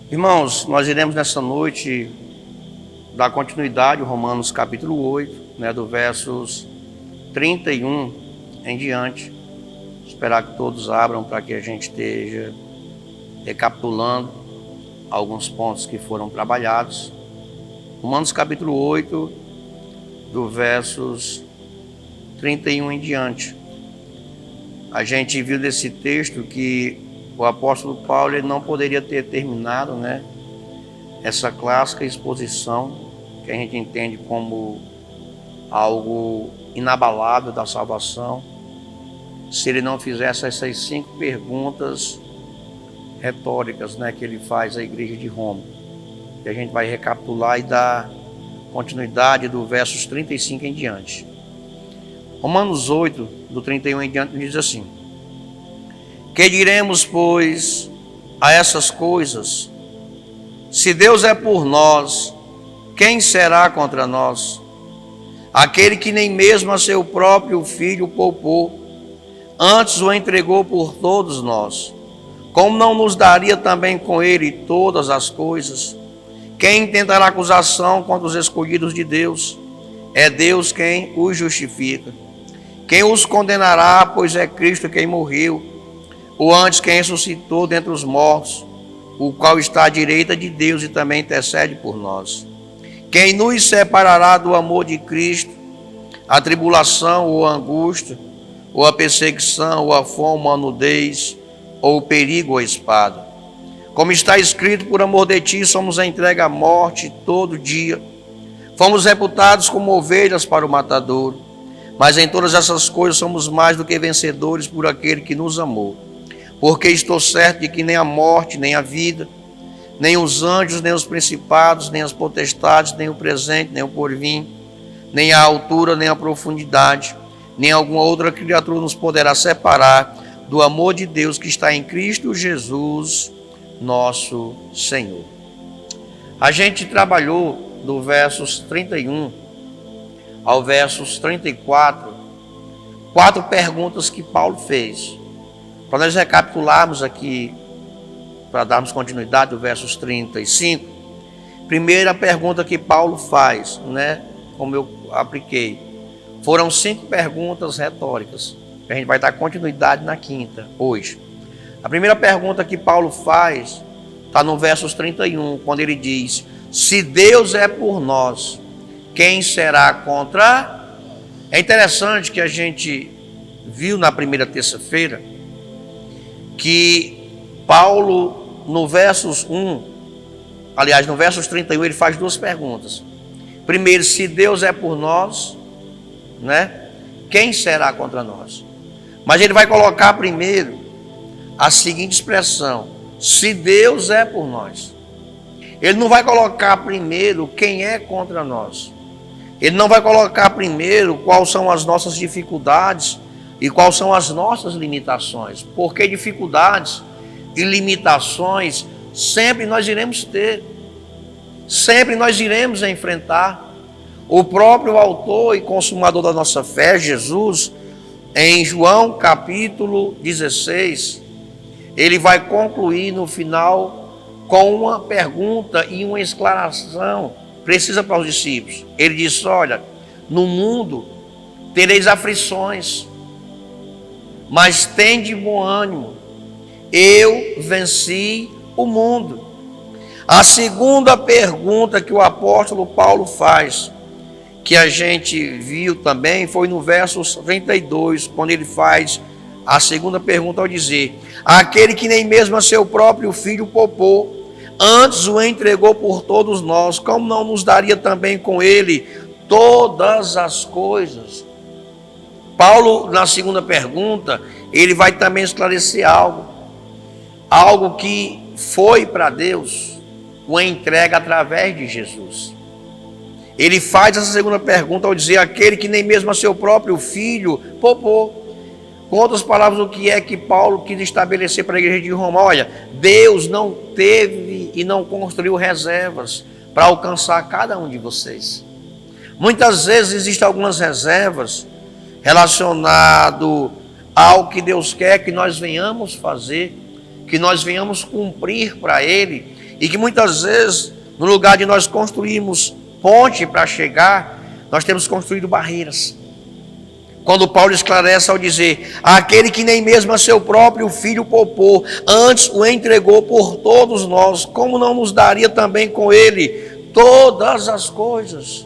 Irmãos, nós iremos nessa noite dar continuidade ao Romanos capítulo 8, do versos 31 em diante. Esperar que todos abram para que a gente esteja recapitulando alguns pontos que foram trabalhados. Romanos capítulo 8, do versos 31 em diante. A gente viu desse texto que o apóstolo Paulo ele não poderia ter terminado, essa clássica exposição que a gente entende como algo inabalável da salvação, se ele não fizesse essas 5 perguntas retóricas, que ele faz à igreja de Roma. E a gente vai recapitular e dar continuidade do versos 35 em diante. Romanos 8, do 31 em diante, diz assim: Que diremos, pois, a essas coisas? Se Deus é por nós, quem será contra nós? Aquele que nem mesmo a seu próprio Filho poupou, antes o entregou por todos nós, como não nos daria também com ele todas as coisas? Quem intentará acusação contra os escolhidos de Deus? É Deus quem os justifica. Quem os condenará, pois é Cristo quem morreu, ou antes quem ressuscitou dentre os mortos, o qual está à direita de Deus e também intercede por nós. Quem nos separará do amor de Cristo? A tribulação ou a angústia, ou a perseguição, ou a fome, ou a nudez, ou o perigo ou a espada. Como está escrito, por amor de ti somos entregues à morte todo dia. Fomos reputados como ovelhas para o matadouro, mas em todas essas coisas somos mais do que vencedores por aquele que nos amou. Porque estou certo de que nem a morte, nem a vida, nem os anjos, nem os principados, nem as potestades, nem o presente, nem o porvir, nem a altura, nem a profundidade, nem alguma outra criatura nos poderá separar do amor de Deus que está em Cristo Jesus, nosso Senhor. A gente trabalhou do versos 31 ao versos 34, 4 perguntas que Paulo fez. Para nós recapitularmos aqui, para darmos continuidade do versos 35, primeira pergunta que Paulo faz, como eu apliquei, foram 5 perguntas retóricas. A gente vai dar continuidade na quinta, hoje. A primeira pergunta que Paulo faz está no versos 31, quando ele diz: se Deus é por nós, quem será contra? É interessante que a gente viu na primeira terça-feira que Paulo, no versos 31, ele faz 2 perguntas. Primeiro, se Deus é por nós, quem será contra nós? Mas ele vai colocar primeiro a seguinte expressão: se Deus é por nós. Ele não vai colocar primeiro quem é contra nós. Ele não vai colocar primeiro quais são as nossas dificuldades e quais são as nossas limitações. Porque dificuldades e limitações sempre nós iremos ter. Sempre nós iremos enfrentar. O próprio autor e consumador da nossa fé, Jesus, em João capítulo 16, ele vai concluir no final com uma pergunta e uma exclamação precisa para os discípulos. Ele disse: olha, no mundo tereis aflições, mas tende bom ânimo, eu venci o mundo. A segunda pergunta que o apóstolo Paulo faz, que a gente viu também, foi no verso 32, quando ele faz a segunda pergunta ao dizer: aquele que nem mesmo a seu próprio filho poupou, antes o entregou por todos nós, como não nos daria também com ele todas as coisas? Paulo, na segunda pergunta, ele vai também esclarecer algo que foi para Deus, uma entrega através de Jesus. Ele faz essa segunda pergunta ao dizer: aquele que nem mesmo a seu próprio filho poupou. Com outras palavras, o que é que Paulo quis estabelecer para a igreja de Roma? Olha, Deus não teve e não construiu reservas para alcançar cada um de vocês. Muitas vezes existem algumas reservas relacionadas ao que Deus quer que nós venhamos fazer, que nós venhamos cumprir para Ele, e que muitas vezes, no lugar de nós construirmos ponte para chegar, nós temos construído barreiras. Quando Paulo esclarece ao dizer: aquele que nem mesmo a seu próprio filho poupou, antes o entregou por todos nós, como não nos daria também com ele todas as coisas?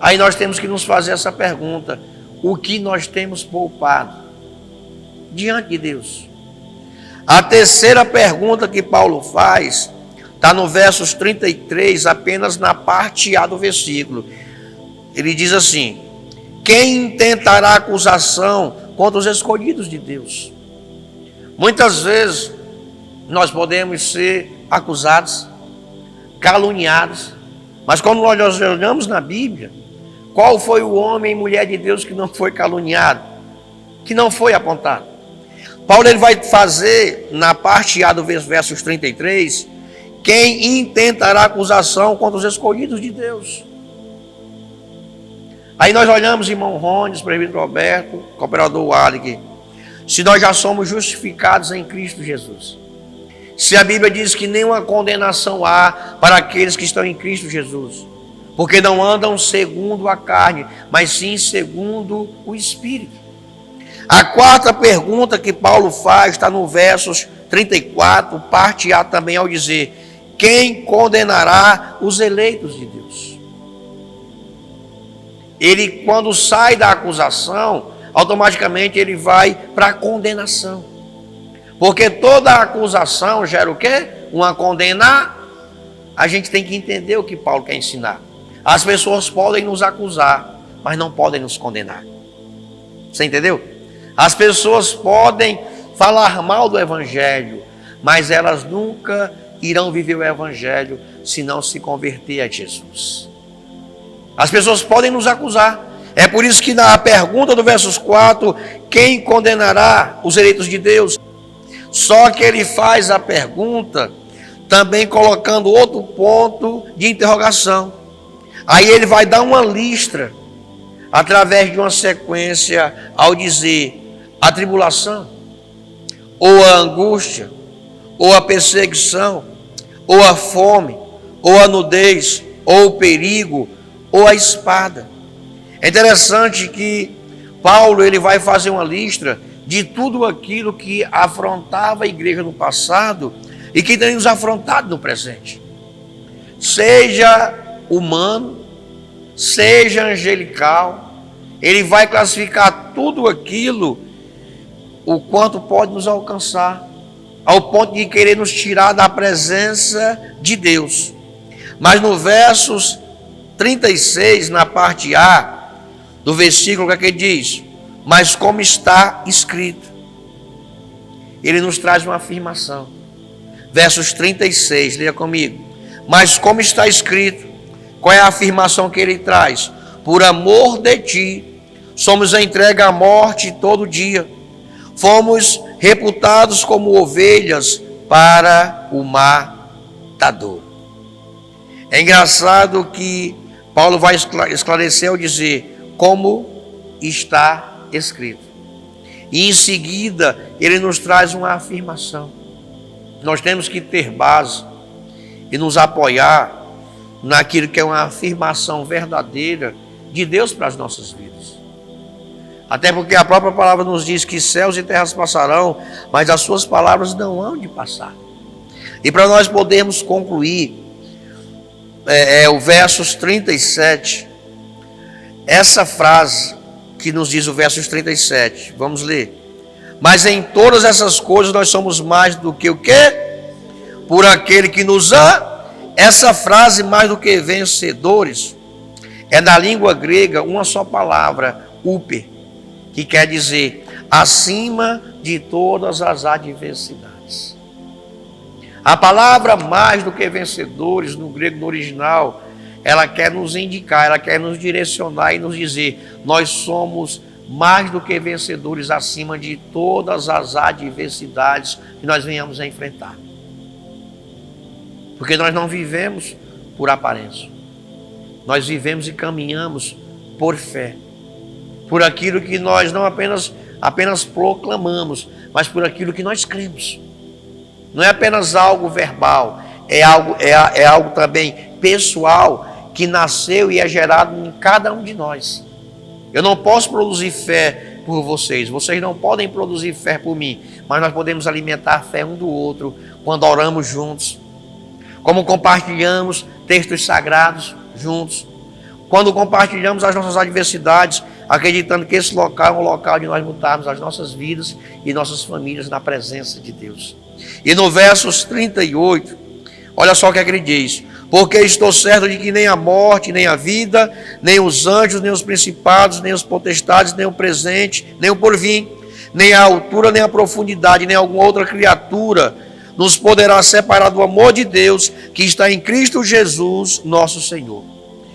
Aí nós temos que nos fazer essa pergunta: o que nós temos poupado diante de Deus? A terceira pergunta que Paulo faz está no versos 33, apenas na parte A do versículo. Ele diz assim: quem intentará acusação contra os escolhidos de Deus? Muitas vezes nós podemos ser acusados, caluniados, mas quando nós olhamos na Bíblia, qual foi o homem e mulher de Deus que não foi caluniado, que não foi apontado? Paulo ele vai fazer na parte A do versos 33, quem intentará acusação contra os escolhidos de Deus? Aí nós olhamos, irmão Rones, presbítero Roberto, cooperador Walig, se nós já somos justificados em Cristo Jesus, se a Bíblia diz que nenhuma condenação há para aqueles que estão em Cristo Jesus, porque não andam segundo a carne, mas sim segundo o Espírito. A quarta pergunta que Paulo faz está no versos 34, parte A também, ao dizer: quem condenará os eleitos de Deus? Ele, quando sai da acusação, automaticamente ele vai para a condenação. Porque toda acusação gera o quê? Uma condena. A gente tem que entender o que Paulo quer ensinar. As pessoas podem nos acusar, mas não podem nos condenar. Você entendeu? As pessoas podem falar mal do Evangelho, mas elas nunca irão viver o Evangelho se não se converter a Jesus. As pessoas podem nos acusar. É por isso que na pergunta do versos 4, quem condenará os eleitos de Deus? Só que ele faz a pergunta também colocando outro ponto de interrogação. Aí ele vai dar uma lista através de uma sequência ao dizer: a tribulação, ou a angústia, ou a perseguição, ou a fome, ou a nudez, ou o perigo, ou a espada. É interessante que Paulo ele vai fazer uma lista de tudo aquilo que afrontava a igreja no passado e que tem nos afrontado no presente. Seja humano, seja angelical, ele vai classificar tudo aquilo, o quanto pode nos alcançar, ao ponto de querer nos tirar da presença de Deus. Mas no versos 36, na parte A do versículo, que ele diz: mas como está escrito. Ele nos traz uma afirmação. Versos 36, leia comigo. Mas como está escrito, qual é a afirmação que ele traz? Por amor de ti, somos entregues à morte todo dia. Fomos reputados como ovelhas para o matador. É engraçado que Paulo vai esclarecer ao dizer: como está escrito. E em seguida, ele nos traz uma afirmação. Nós temos que ter base e nos apoiar naquilo que é uma afirmação verdadeira de Deus para as nossas vidas. Até porque a própria palavra nos diz que céus e terras passarão, mas as suas palavras não hão de passar. E para nós podermos concluir, o versos 37, essa frase que nos diz o versos 37, vamos ler. Mas em todas essas coisas nós somos mais do que o quê? Por aquele que nos ama. Essa frase, mais do que vencedores, é na língua grega uma só palavra, uper, que quer dizer acima de todas as adversidades. A palavra mais do que vencedores, no grego, no original, ela quer nos indicar, ela quer nos direcionar e nos dizer: nós somos mais do que vencedores acima de todas as adversidades que nós venhamos a enfrentar. Porque nós não vivemos por aparência. Nós vivemos e caminhamos por fé. Por aquilo que nós não apenas proclamamos, mas por aquilo que nós cremos. Não é apenas algo verbal, é algo também pessoal que nasceu e é gerado em cada um de nós. Eu não posso produzir fé por vocês não podem produzir fé por mim, mas nós podemos alimentar a fé um do outro quando oramos juntos, como compartilhamos textos sagrados juntos, quando compartilhamos as nossas adversidades, acreditando que esse local é um local de nós mudarmos as nossas vidas e nossas famílias na presença de Deus. E no versos 38, olha só o que ele diz: porque estou certo de que nem a morte, nem a vida, nem os anjos, nem os principados, nem os potestades, nem o presente, nem o porvir, nem a altura, nem a profundidade, nem alguma outra criatura nos poderá separar do amor de Deus que está em Cristo Jesus, nosso Senhor.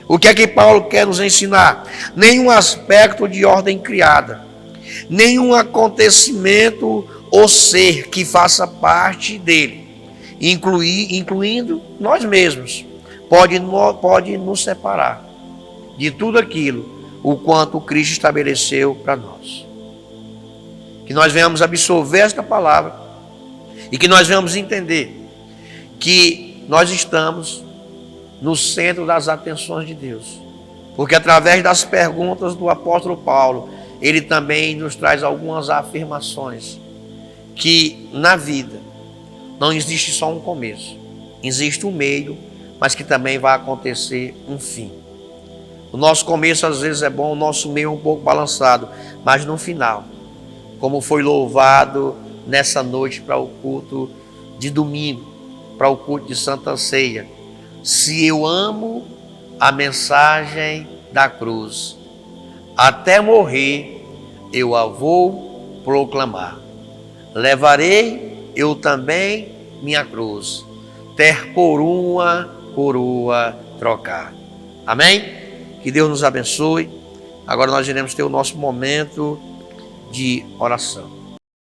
O que é que Paulo quer nos ensinar? Nenhum aspecto de ordem criada, nenhum acontecimento ou ser que faça parte dele, incluindo nós mesmos, pode nos separar de tudo aquilo o quanto Cristo estabeleceu para nós. Que nós venhamos absorver esta palavra e que nós venhamos entender que nós estamos no centro das atenções de Deus, porque através das perguntas do apóstolo Paulo, ele também nos traz algumas afirmações que na vida não existe só um começo, existe um meio, mas que também vai acontecer um fim. O nosso começo às vezes é bom, o nosso meio é um pouco balançado, mas no final, como foi louvado nessa noite para o culto de domingo, para o culto de Santa Ceia, se eu amo a mensagem da cruz, até morrer eu a vou proclamar. Levarei eu também minha cruz, ter por uma coroa trocar. Amém? Que Deus nos abençoe. Agora nós iremos ter o nosso momento de oração.